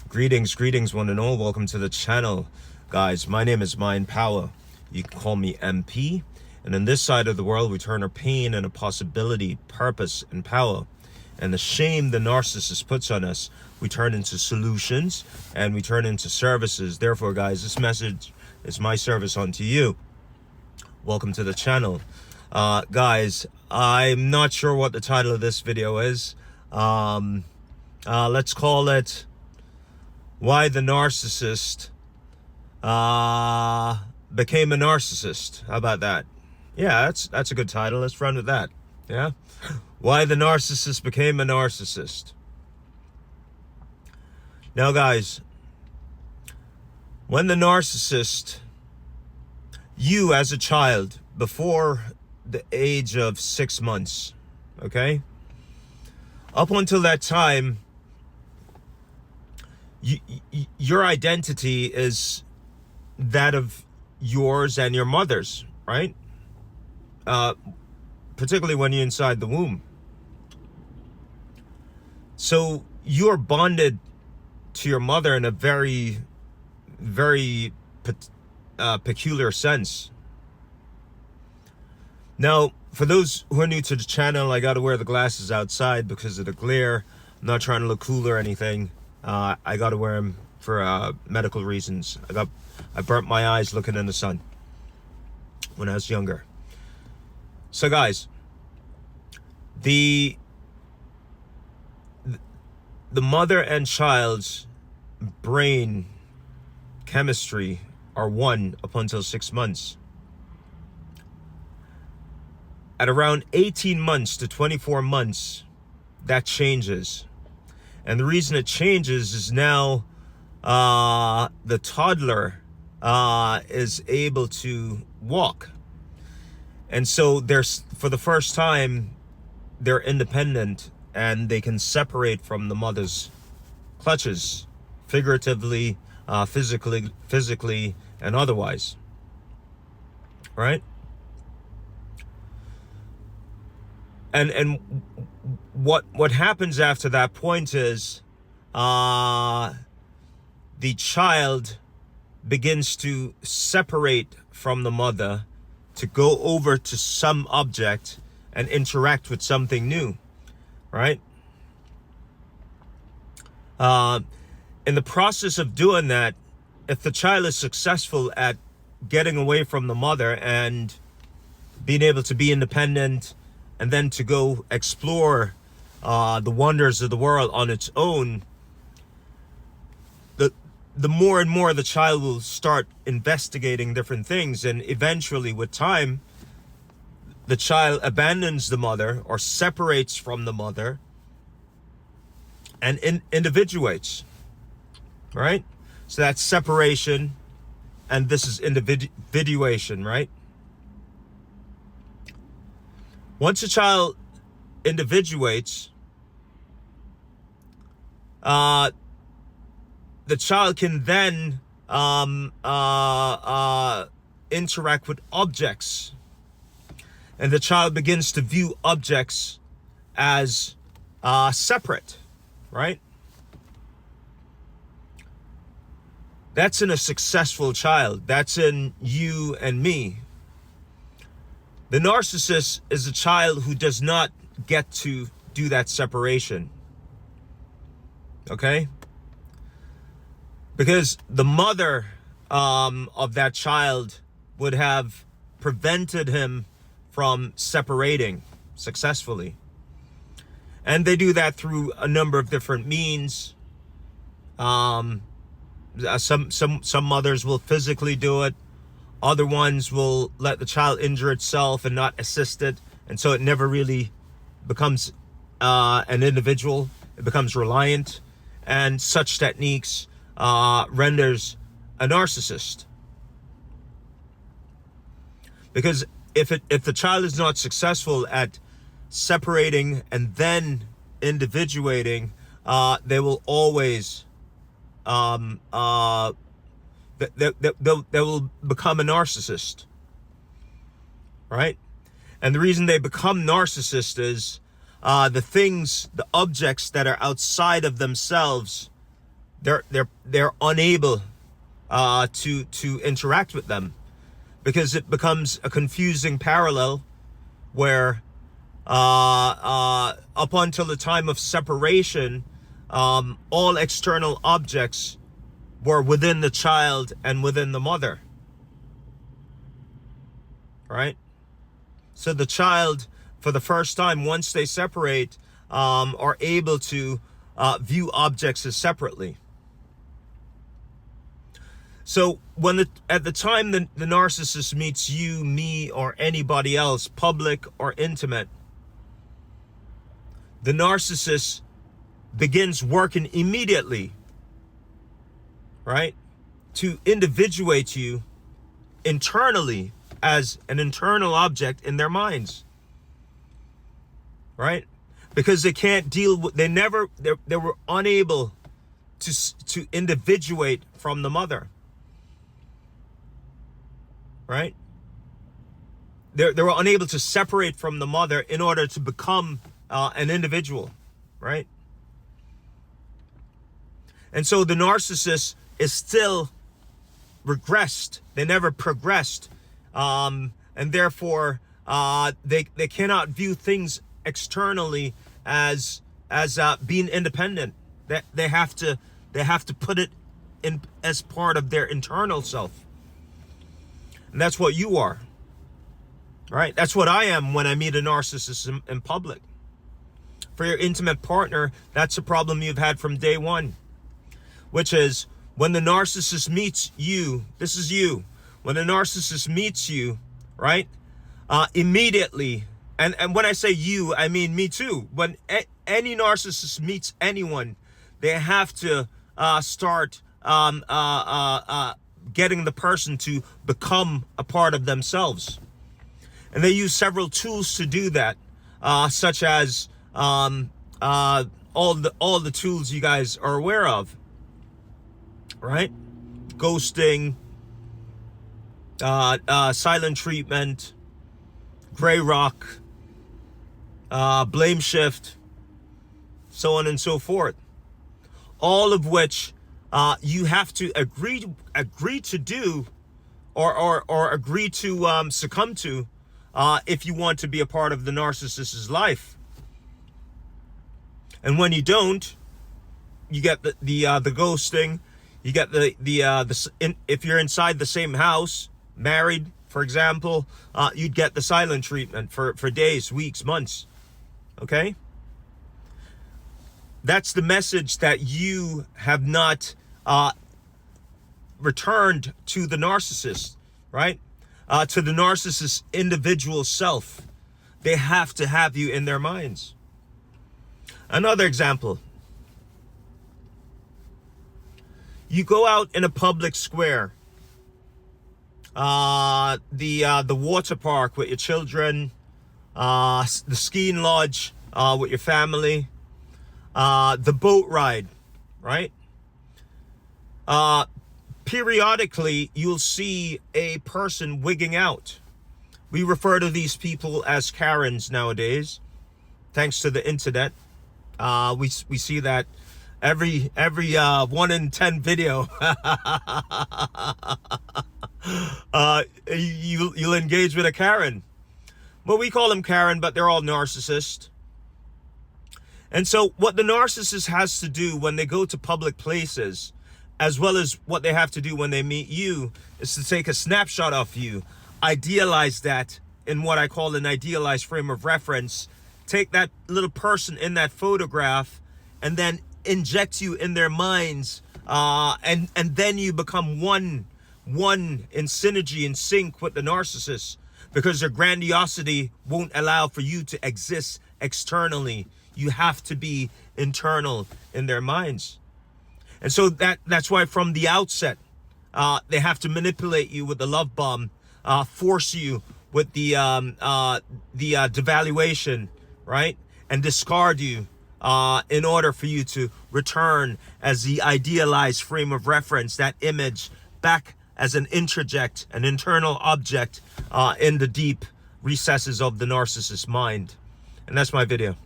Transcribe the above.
Greetings one and all. Welcome to the channel. Guys, my name is Mind Power. You can call me MP. And on this side of the world, we turn our pain into possibility, purpose, and power. And the shame the narcissist puts on us, we turn into solutions and we turn into services. Therefore, guys, this message is my service unto you. Welcome to the channel. Guys, I'm not sure what the title of this video is. Let's call it Why the Narcissist Became a Narcissist. How about that? Yeah, that's a good title. Let's run with that. Yeah? Why the Narcissist Became a Narcissist. Now, guys, when the narcissist, you as a child, before the age of 6 months, okay? Up until that time, your identity is that of yours and your mother's, right? Particularly when you're inside the womb. So you're bonded to your mother in a very, very peculiar sense. Now, for those who are new to the channel, I got to wear the glasses outside because of the glare. I'm not trying to look cool or anything. I got to wear them for medical reasons. I burnt my eyes looking in the sun when I was younger. So, guys, the mother and child's brain chemistry are one up until 6 months. At around 18 months to 24 months, that changes. And the reason it changes is now the toddler is able to walk. And so for the first time, they're independent and they can separate from the mother's clutches, figuratively, physically, and otherwise. Right? And what happens after that point is the child begins to separate from the mother to go over to some object and interact with something new, right? In the process of doing that, if the child is successful at getting away from the mother and being able to be independent and then to go explore the wonders of the world on its own, the more and more the child will start investigating different things, and eventually with time the child abandons the mother or separates from the mother and individuates, right? So that's separation, and this is individuation, right? Once a child individuates, the child can then interact with objects, and the child begins to view objects as separate, right? That's in a successful child. That's in you and me. The narcissist is a child who does not get to do that separation. Okay? Because the mother of that child would have prevented him from separating successfully. And they do that through a number of different means. Some mothers will physically do it. Other ones will let the child injure itself and not assist it. And so it never really becomes an individual. It becomes reliant. And such techniques renders a narcissist. Because if the child is not successful at separating and then individuating, they will always they will become a narcissist, right? And the reason they become narcissists is the objects that are outside of themselves they're unable to interact with them, because it becomes a confusing parallel where up until the time of separation, all external objects were within the child and within the mother, right? So the child, for the first time, once they separate, are able to view objects as separately. So at the time the narcissist meets you, me, or anybody else, public or intimate, the narcissist begins working immediately, right, to individuate you internally as an internal object in their minds, right? Because they can't deal with, they were unable to individuate from the mother, right? They were unable to separate from the mother in order to become an individual, right? And so the narcissist is still regressed. They never progressed. And therefore, they cannot view things externally as being independent. That they have to put it in as part of their internal self. And that's what you are, right? That's what I am when I meet a narcissist in public. For your intimate partner, that's a problem you've had from day one, which is when the narcissist meets you, this is you, when the narcissist meets you, right, immediately, and when I say you, I mean me too. When any narcissist meets anyone, they have to start getting the person to become a part of themselves. And they use several tools to do that, such as all the tools you guys are aware of, right? Ghosting, silent treatment, gray rock, blame shift, so on and so forth. All of which you have to agree to do, or agree to succumb to, if you want to be a part of the narcissist's life. And when you don't, you get the ghosting. You get if you're inside the same house, married, for example, you'd get the silent treatment for days, weeks, months. Okay? That's the message that you have not returned to the narcissist, right? To the narcissist's individual self. They have to have you in their minds. Another example. You go out in a public square, the water park with your children, the skiing lodge with your family, the boat ride, right? Periodically, you'll see a person wigging out. We refer to these people as Karens nowadays, thanks to the internet. We see that every 1 in 10 video. You'll engage with a Karen. Well, we call them Karen, but they're all narcissists. And so what the narcissist has to do when they go to public places, as well as what they have to do when they meet you, is to take a snapshot of you, idealize that in what I call an idealized frame of reference, take that little person in that photograph, and then inject you in their minds, and then you become one in synergy, in sync with the narcissist, because their grandiosity won't allow for you to exist externally. You have to be internal in their minds. And so that's why from the outset, they have to manipulate you with the love bomb, force you with the devaluation, right? And discard you in order for you to return as the idealized frame of reference, that image, back as an introject, an internal object in the deep recesses of the narcissist's mind. And that's my video.